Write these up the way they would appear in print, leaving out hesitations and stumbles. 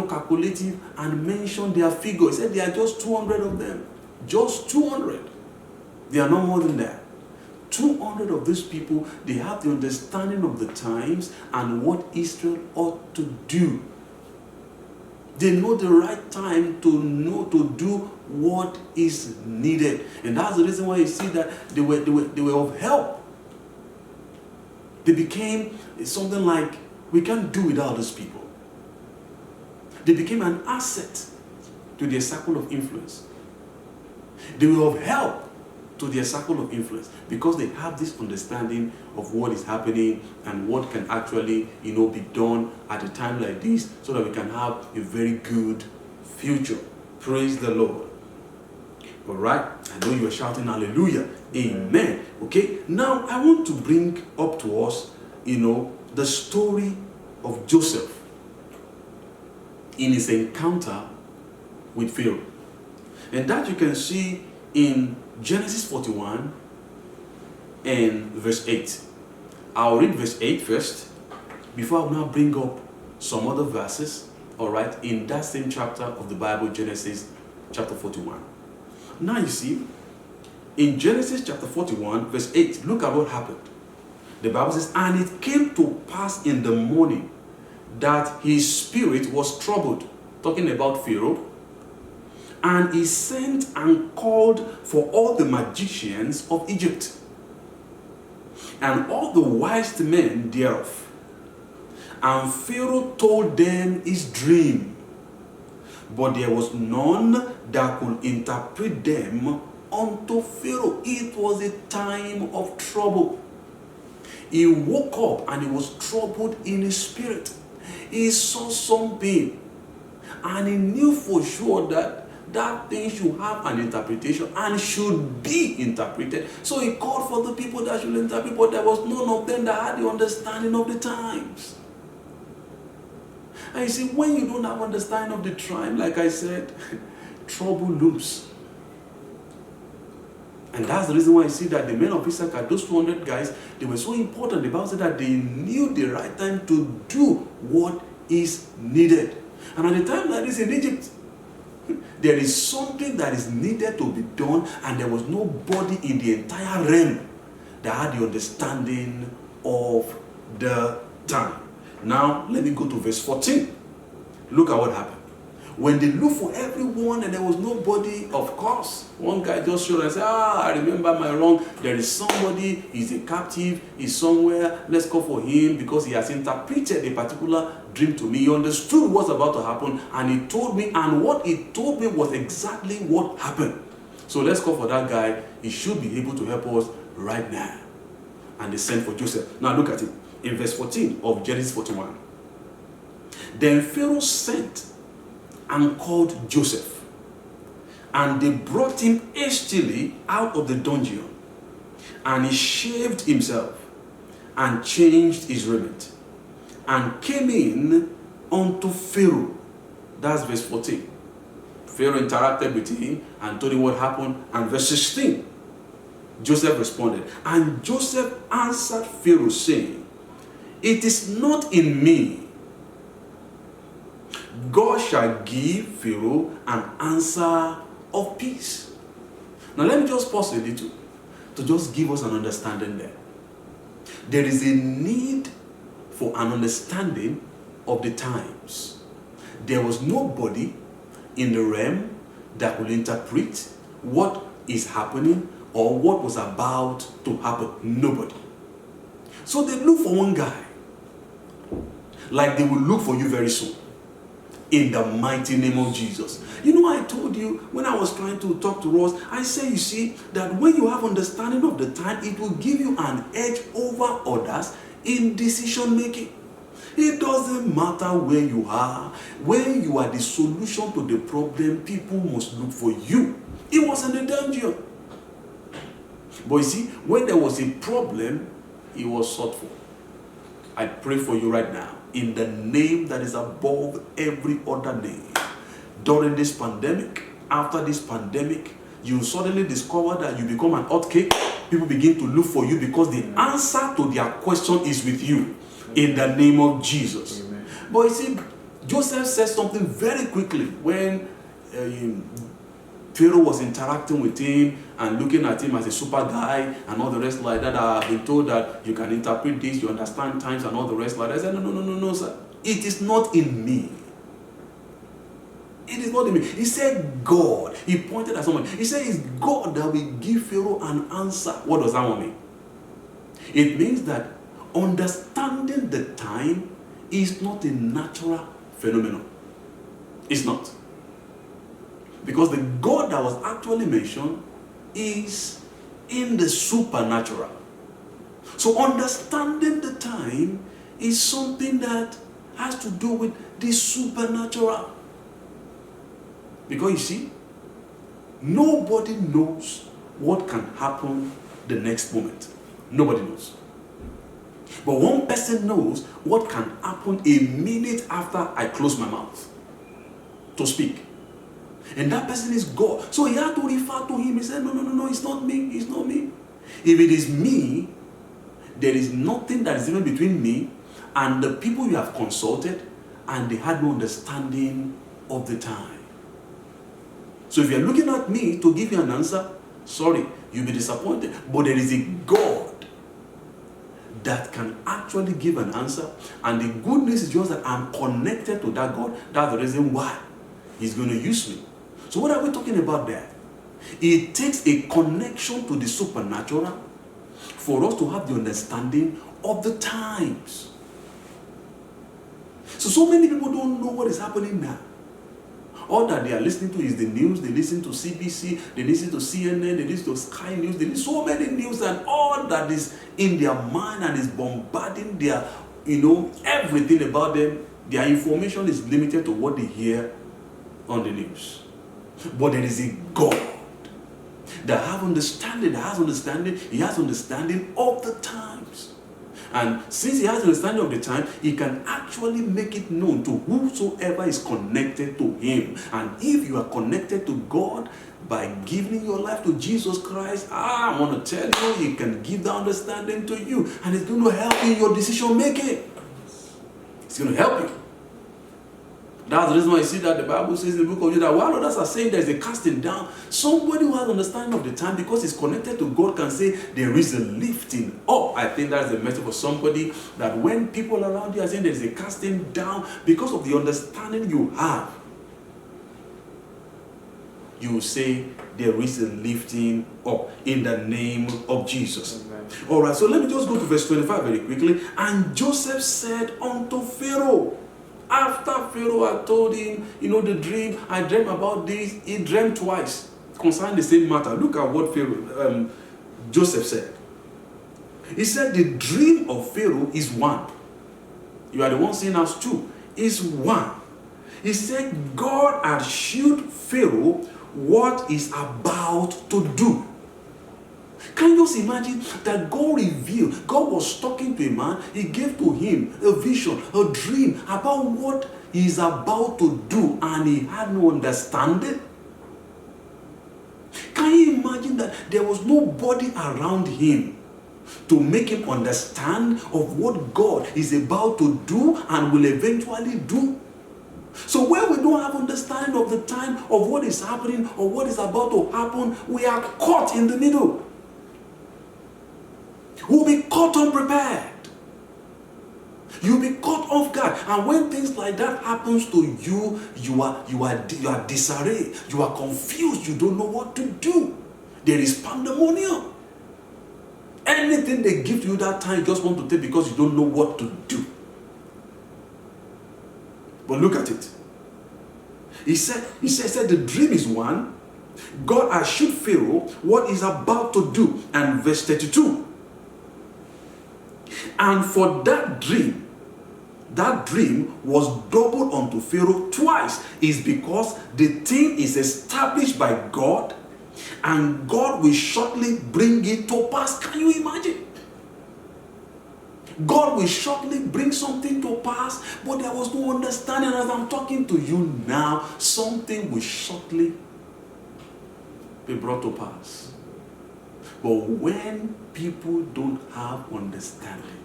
calculative and mentioned their figure. He said there are just 200 of them. Just 200. They are not more than that. 200 of these people, they have the understanding of the times and what Israel ought to do. They know the right time to do what is needed. And that's the reason why you see that they were of help. They became something like, we can't do without these people. They became an asset to their circle of influence. They were of help to their circle of influence because they have this understanding of what is happening and what can actually, be done at a time like this so that we can have a very good future. Praise the Lord. All right. I know you are shouting hallelujah. Amen. Okay. Now I want to bring up to us, the story of Joseph in his encounter with Pharaoh. And that you can see in Genesis 41 and verse 8. I'll read verse 8 first before I will now bring up some other verses, all right, in that same chapter of the Bible, Genesis chapter 41. Now you see, in Genesis chapter 41, verse 8, look at what happened. The Bible says, and it came to pass in the morning that his spirit was troubled, talking about Pharaoh, and he sent and called for all the magicians of Egypt and all the wise men thereof. And Pharaoh told them his dream, but there was none that could interpret them unto Pharaoh. It was a time of trouble. He woke up and he was troubled in his spirit. He saw something and he knew for sure that that thing should have an interpretation and should be interpreted. So he called for the people that should interpret, but there was none of them that had the understanding of the times. And you see, when you don't have understanding of the time, like I said, trouble looms. And that's the reason why you see that the men of Issachar, those 200 guys, they were so important. The Bible said that they knew the right time to do what is needed. And at the time like this in Egypt, there is something that is needed to be done, and there was nobody in the entire realm that had the understanding of the time. Now, let me go to verse 14. Look at what happened. When they looked for everyone and there was nobody, of course, one guy just showed and said, I remember my wrong. There is somebody, he's a captive, he's somewhere, let's go for him because he has interpreted a particular dream to me. He understood what's about to happen and he told me, and what he told me was exactly what happened. So let's go for that guy. He should be able to help us right now. And they sent for Joseph. Now look at it. In verse 14 of Genesis 41. Then Pharaoh sent and called Joseph, and they brought him hastily out of the dungeon, and he shaved himself and changed his raiment and came in unto Pharaoh. That's verse 14. Pharaoh interacted with him and told him what happened. And verse 16, Joseph responded, and Joseph answered Pharaoh, saying, it is not in me. God shall give Pharaoh an answer of peace. Now let me just pause a little to just give us an understanding there. There is a need for an understanding of the times. There was nobody in the realm that could interpret what is happening or what was about to happen. Nobody. So they look for one guy, like they will look for you very soon. In the mighty name of Jesus. I told you when I was trying to talk to Ross, I say, you see, that when you have understanding of the time, it will give you an edge over others in decision making. It doesn't matter where you are. When you are the solution to the problem, people must look for you. It was in the dungeon. But you see, when there was a problem, it was sought for. I pray for you right now, in the name that is above every other name. During this pandemic, after this pandemic, you suddenly discover that you become an hot cake. People begin to look for you because the answer to their question is with you. In the name of Jesus. Amen. But you see, Joseph said something very quickly when Pharaoh was interacting with him and looking at him as a super guy and all the rest like that. I've been told that you can interpret this, you understand times and all the rest like that. I said, no, sir. It is not in me. It is not in me. He said God. He pointed at someone. He said it's God that will give Pharaoh an answer. What does that one mean? It means that understanding the time is not a natural phenomenon. It's not. Because the God that was actually mentioned is in the supernatural. So understanding the time is something that has to do with the supernatural. Because you see, nobody knows what can happen the next moment. Nobody knows. But one person knows what can happen a minute after I close my mouth to speak. And that person is God. So he had to refer to him. He said, no, it's not me. It's not me. If it is me, there is nothing that is even between me and the people you have consulted, and they had no understanding of the time. So if you're looking at me to give you an answer, sorry, you'll be disappointed. But there is a God that can actually give an answer. And the good news is just that I'm connected to that God. That's the reason why He's going to use me. So what are we talking about there? It takes a connection to the supernatural for us to have the understanding of the times. So many people don't know what is happening now. All that they are listening to is the news. They listen to CBC, they listen to CNN, they listen to Sky News, they listen to so many news, and all that is in their mind and is bombarding their, everything about them. Their information is limited to what they hear on the news. But there is a God that has understanding. He has understanding of the times. And since He has understanding of the time, He can actually make it known to whosoever is connected to Him. And if you are connected to God by giving your life to Jesus Christ, I want to tell you, He can give the understanding to you. And it's going to help you in your decision making. It's going to help you. That's the reason why you see that the Bible says in the book of Jude that while others are saying there's a casting down, somebody who has understanding of the time because he's connected to God can say there is a lifting up. I think that's the message for somebody, that when people around you are saying there's a casting down, because of the understanding you have, you say there is a lifting up in the name of Jesus. Amen. All right, so let me just go to verse 25 very quickly. And Joseph said unto Pharaoh, after Pharaoh had told him, the dream, I dreamt about this, he dreamt twice concerning the same matter. Look at what Joseph said. He said, the dream of Pharaoh is one. You are the one saying us two. Is one. He said, God had shewed Pharaoh what is about to do. Can you just imagine that God revealed, God was talking to a man, He gave to him a vision, a dream about what He is about to do, and he had no understanding? Can you imagine that there was nobody around him to make him understand of what God is about to do and will eventually do? So when we don't have understanding of the time of what is happening or what is about to happen, we are caught in the middle. We'll be caught unprepared. You'll be caught off guard. And when things like that happens to you, you are disarray. You are confused. You don't know what to do. There is pandemonium. Anything they give to you that time, you just want to take because you don't know what to do. But look at it. He said the dream is one. God has shewed Pharaoh what he's about to do. And verse 32. And for that dream was doubled unto Pharaoh twice. Is because the thing is established by God, and God will shortly bring it to pass. Can you imagine? God will shortly bring something to pass, but there was no understanding. As I'm talking to you now, something will shortly be brought to pass. But when people don't have understanding,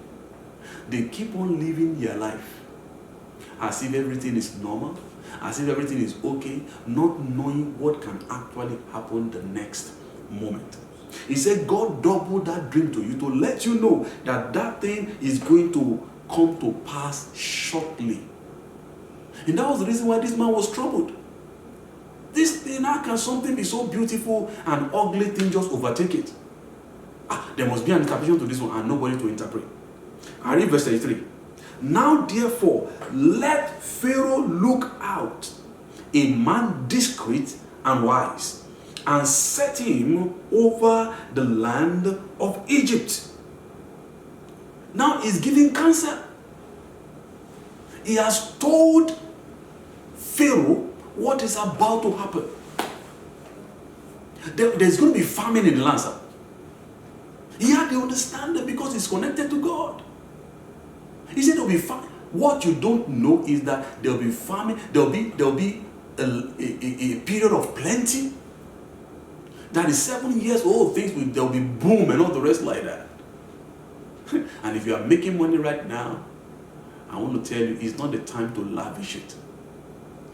they keep on living their life as if everything is normal, as if everything is okay, not knowing what can actually happen the next moment. He said God doubled that dream to you to let you know that that thing is going to come to pass shortly. And that was the reason why this man was troubled. This thing, how can something be so beautiful and ugly thing just overtake it? There must be an interpretation to this one and nobody to interpret. I read verse 33. Now therefore, let Pharaoh look out a man discreet and wise, and set him over the land of Egypt. Now he's giving counsel. He has told Pharaoh what is about to happen. There's going to be famine in the land, sir. He had the understanding because he's connected to God. He said there'll be famine. What you don't know is that there'll be famine, there'll be a period of plenty. That is 7 years old, there'll be boom and all the rest like that. And if you are making money right now, I want to tell you, it's not the time to lavish it.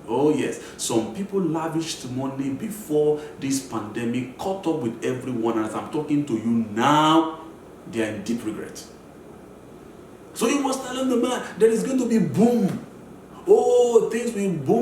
Oh yes, some people lavished money before this pandemic caught up with everyone, and as I'm talking to you now, they are in deep regret. So he was telling the man, there is going to be boom. Oh, things will boom.